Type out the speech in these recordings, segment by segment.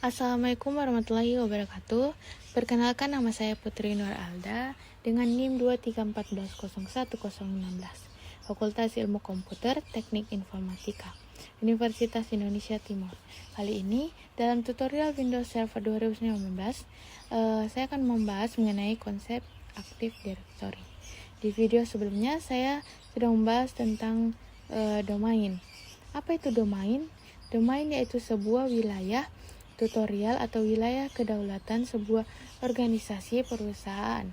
Assalamualaikum warahmatullahi wabarakatuh. Perkenalkan, nama saya Putri Nur Alda dengan NIM 234111016, Fakultas Ilmu Komputer Teknik Informatika, Universitas Indonesia Timur. Kali ini dalam tutorial Windows Server 2019, saya akan membahas mengenai konsep Active Directory. Di video sebelumnya saya sudah membahas tentang domain. Apa itu domain? Domain yaitu sebuah wilayah tutorial atau wilayah kedaulatan sebuah organisasi perusahaan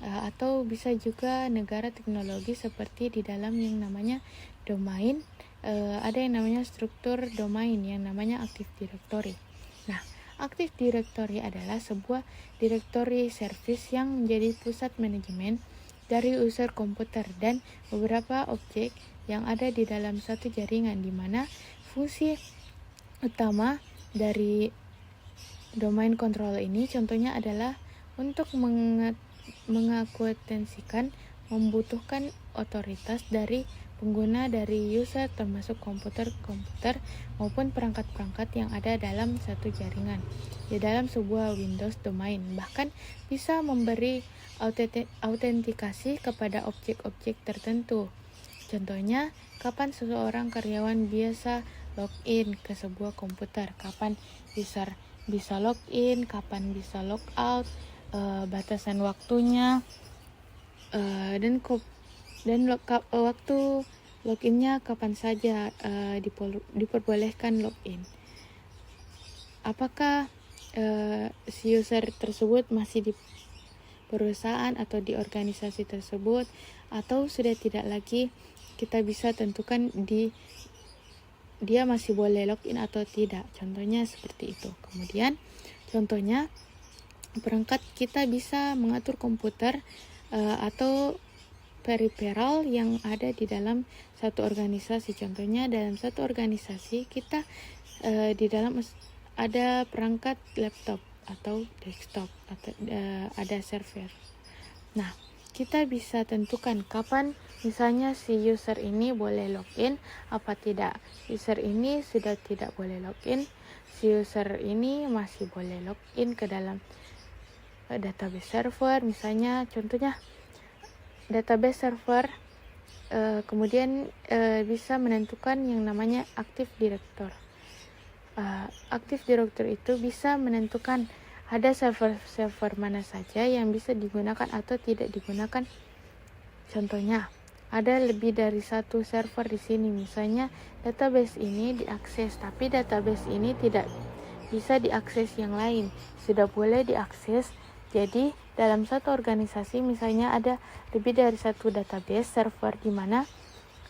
atau bisa juga negara teknologi seperti di dalam yang namanya domain ada yang namanya struktur domain yang namanya Active Directory. Nah, Active Directory adalah sebuah directory service yang menjadi pusat manajemen dari user komputer dan beberapa objek yang ada di dalam satu jaringan, di mana fungsi utama dari domain controller ini contohnya adalah untuk mengakutensikan membutuhkan otoritas dari pengguna dari user termasuk komputer maupun perangkat-perangkat yang ada dalam satu jaringan di dalam sebuah Windows domain, bahkan bisa memberi autentikasi kepada objek-objek tertentu. Contohnya, kapan seseorang karyawan biasa login ke sebuah komputer, kapan user bisa login, kapan bisa logout, batasan waktunya, dan waktu loginnya kapan saja diperbolehkan login. Apakah si user tersebut masih di perusahaan atau di organisasi tersebut, atau sudah tidak lagi, kita bisa tentukan dia masih boleh login atau tidak. Contohnya seperti itu. Kemudian contohnya perangkat kita bisa mengatur komputer atau peripheral yang ada di dalam satu organisasi. Contohnya dalam satu organisasi kita di dalam ada perangkat laptop atau desktop atau ada server. Nah, kita bisa tentukan kapan misalnya si user ini boleh login apa tidak. User ini sudah tidak boleh login, si user ini masih boleh login ke dalam database server. Misalnya contohnya database server, kemudian bisa menentukan yang namanya Active Directory. Active Directory itu bisa menentukan ada server-server mana saja yang bisa digunakan atau tidak digunakan. Contohnya, ada lebih dari satu server di sini. Misalnya, database ini diakses, tapi database ini tidak bisa diakses yang lain. Sudah boleh diakses. Jadi, dalam satu organisasi misalnya ada lebih dari satu database server di mana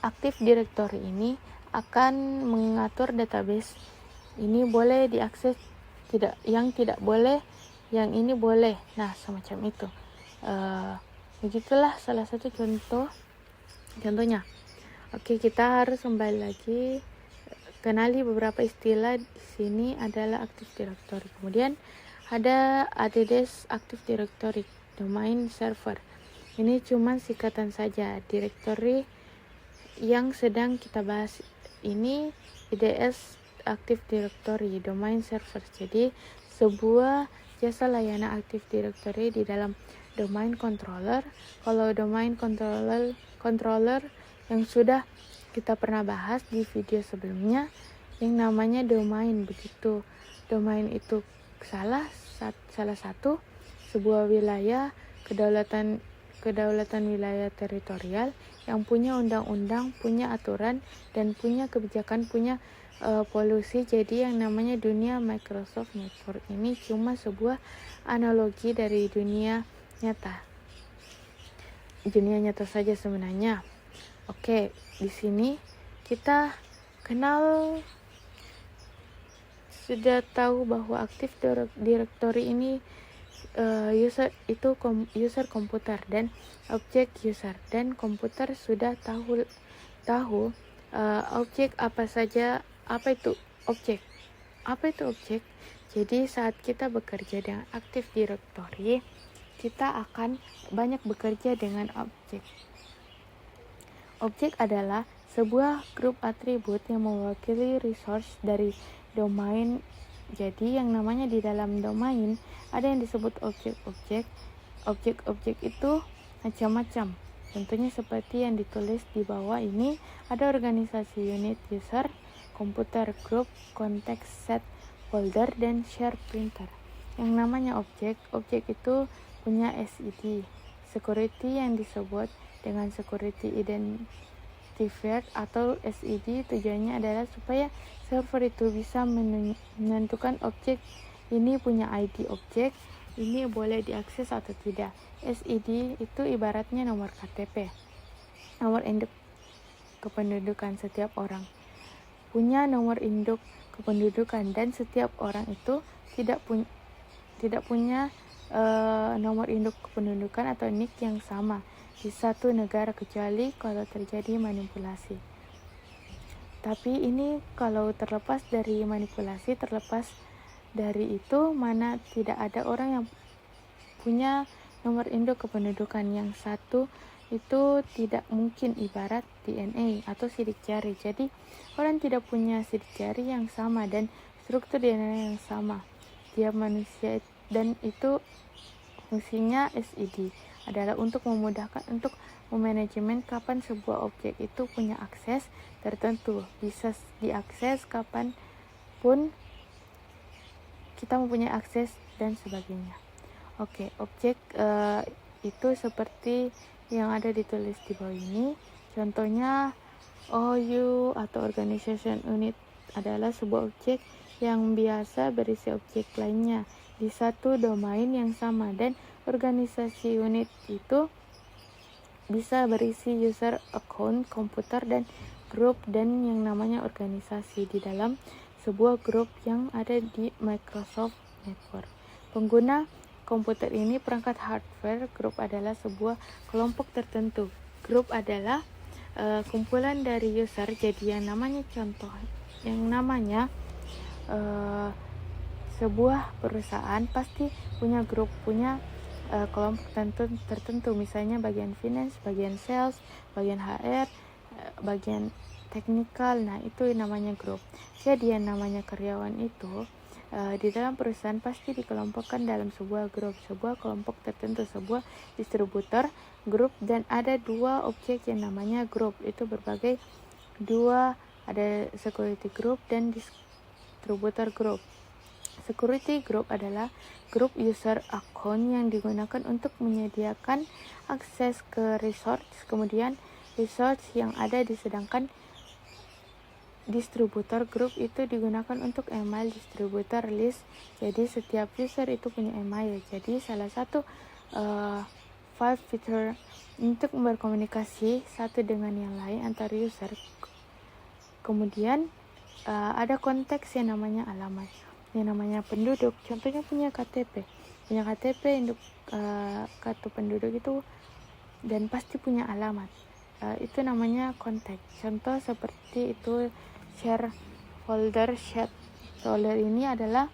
Active Directory ini akan mengatur database ini boleh diakses, yang tidak boleh, yang ini boleh. Nah, semacam itu. Begitulah salah satu contohnya. Oke, kita harus kembali lagi kenali beberapa istilah. Di sini adalah Active Directory. Kemudian ada ADDS Active Directory, Domain Server. Ini cuma singkatan saja. Directory yang sedang kita bahas ini IDS Active Directory, Domain Server. Jadi sebuah jasa layanan Active Directory di dalam domain controller. Kalau domain controller yang sudah kita pernah bahas di video sebelumnya, yang namanya domain. Begitu, domain itu salah satu sebuah wilayah kedaulatan wilayah teritorial yang punya undang-undang, punya aturan, dan punya kebijakan, punya polusi. Jadi yang namanya dunia Microsoft Network ini cuma sebuah analogi dari dunia nyata saja sebenarnya. Oke, di sini kita kenal, sudah tahu bahwa Active Directory ini user komputer dan objek user, dan komputer sudah tahu objek apa saja. Apa itu objek? Jadi saat kita bekerja dengan Active Directory, kita akan banyak bekerja dengan objek. Objek adalah sebuah grup atribut yang mewakili resource dari domain Jadi yang namanya di dalam domain ada yang disebut objek-objek. Objek-objek itu macam-macam. Contohnya seperti yang ditulis di bawah ini, ada organisasi, unit, user, komputer, group, context, set, folder, dan share printer. Yang namanya objek itu punya SID. Security yang disebut dengan security identifier atau SID tujuannya adalah supaya server itu bisa menentukan objek ini punya ID objek, ini boleh diakses atau tidak. SID itu ibaratnya nomor KTP, nomor induk kependudukan. Setiap orang punya nomor induk kependudukan dan setiap orang itu tidak punya nomor induk kependudukan atau NIK yang sama di satu negara kecuali kalau terjadi manipulasi. Tapi ini kalau terlepas dari manipulasi, terlepas dari itu mana tidak ada orang yang punya nomor induk kependudukan yang satu itu tidak mungkin, ibarat DNA atau sidik jari. Jadi orang tidak punya sidik jari yang sama dan struktur DNA yang sama tiap manusia, dan itu fungsinya SID adalah untuk memudahkan untuk memanajemen kapan sebuah objek itu punya akses tertentu, bisa diakses kapan pun kita mempunyai akses dan sebagainya. Oke, objek itu seperti yang ada ditulis di bawah ini. Contohnya OU atau Organization Unit adalah sebuah objek yang biasa berisi objek lainnya di satu domain yang sama, dan organisasi unit itu bisa berisi user account, komputer, dan grup, dan yang namanya organisasi di dalam sebuah grup yang ada di Microsoft Network. Pengguna komputer ini perangkat hardware. Grup adalah sebuah kelompok tertentu. Grup adalah kumpulan dari user. Jadi yang namanya contoh, yang namanya sebuah perusahaan pasti punya grup, punya kelompok tertentu, misalnya bagian finance, bagian sales, bagian HR, bagian teknikal. Nah, itu namanya grup. Jadi yang namanya karyawan itu di dalam perusahaan pasti dikelompokkan dalam sebuah grup, sebuah kelompok tertentu, sebuah distributor grup, dan ada dua objek yang namanya grup. Itu berbagai dua, ada security group dan distributor group. Security group adalah grup user account yang digunakan untuk menyediakan akses ke resource, kemudian resource yang ada sedangkan distributor group itu digunakan untuk email distributor list. Jadi setiap user itu punya email. Jadi salah satu five feature untuk berkomunikasi satu dengan yang lain antar user. Kemudian ada konteks yang namanya alamat, yang namanya penduduk. Contohnya punya KTP induk kartu penduduk itu, dan pasti punya alamat. Itu namanya konteks. Contoh seperti itu share folder. Share folder ini adalah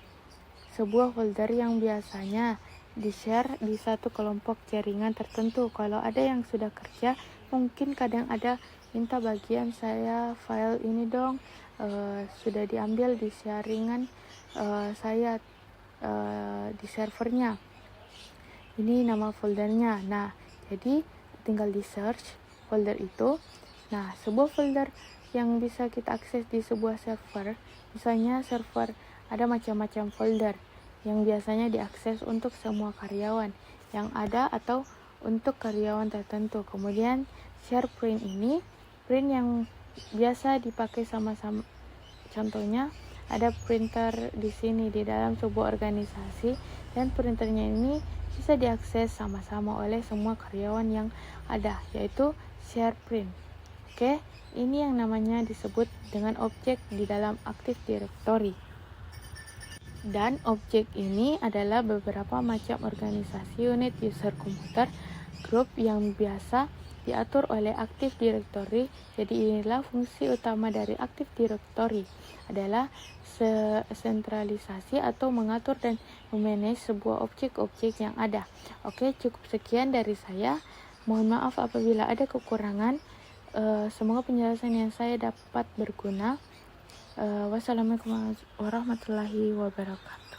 sebuah folder yang biasanya di-share di satu kelompok jaringan tertentu. Kalau ada yang sudah kerja, mungkin kadang ada minta bagian saya file ini dong, sudah diambil di sharingan saya di servernya. Ini nama foldernya. Nah, jadi tinggal di search folder itu. Nah, sebuah folder yang bisa kita akses di sebuah server, misalnya server ada macam-macam folder yang biasanya diakses untuk semua karyawan yang ada atau untuk karyawan tertentu. Kemudian share print ini, print yang biasa dipakai sama-sama. Contohnya ada printer di sini di dalam sebuah organisasi, dan printernya ini bisa diakses sama-sama oleh semua karyawan yang ada, yaitu share print. Oke, ini yang namanya disebut dengan objek di dalam Active Directory. Dan objek ini adalah beberapa macam organisasi, unit, user, komputer, grup yang biasa diatur oleh Active Directory. Jadi inilah fungsi utama dari Active Directory, adalah sentralisasi atau mengatur dan memanage sebuah objek-objek yang ada. Oke, cukup sekian dari saya. Mohon maaf apabila ada kekurangan. Semoga penjelasan yang saya dapat berguna. Wassalamualaikum warahmatullahi wabarakatuh.